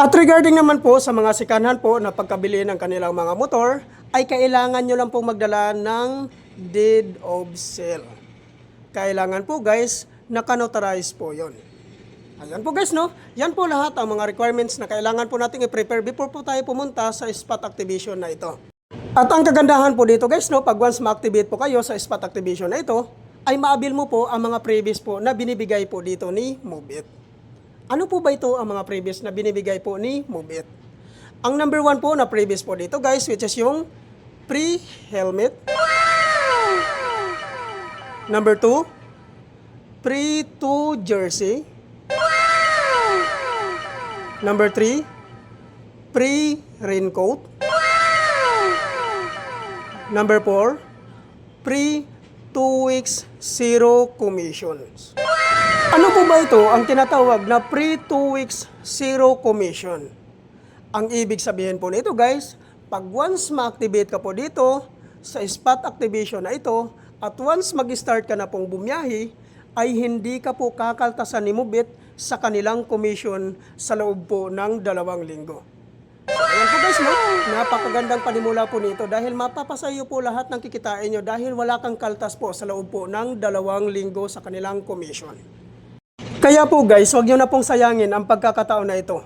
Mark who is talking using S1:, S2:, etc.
S1: At regarding naman po sa mga sikanhan po na pagkabili ng kanilang mga motor, ay kailangan nyo lang po magdala ng deed of sale. Kailangan po guys, naka-notarize po yon. Ayan po guys, no? Yan po lahat ang mga requirements na kailangan po nating i-prepare before po tayo pumunta sa spot activation na ito. At ang kagandahan po dito guys, no? Pag once ma-activate po kayo sa spot activation na ito, ay maabil mo po ang mga previous po na binibigay po dito ni Move It. Ano po ba ito ang mga previous na binibigay po ni Move It? Ang number 1 po na previous po dito guys, which is yung pre-helmet. Number 2, pre-2 jersey. Number 3, pre-raincoat. Number 4, pre-2 weeks zero commissions. Ano po ba ito ang tinatawag na pre-2 weeks zero commission? Ang ibig sabihin po nito guys, pag once ma-activate ka po dito sa spot activation na ito, at once mag-start ka na pong bumiyahe, ay hindi ka po kakaltasan ni Move It sa kanilang commission sa loob po ng 2 linggo. So, ayan po guys, no? Napakagandang panimula po nito dahil mapapasayo po lahat ng kikitain nyo dahil wala kang kaltas po sa loob po ng 2 linggo sa kanilang commission. Kaya po guys, huwag nyo na pong sayangin ang pagkakataon na ito.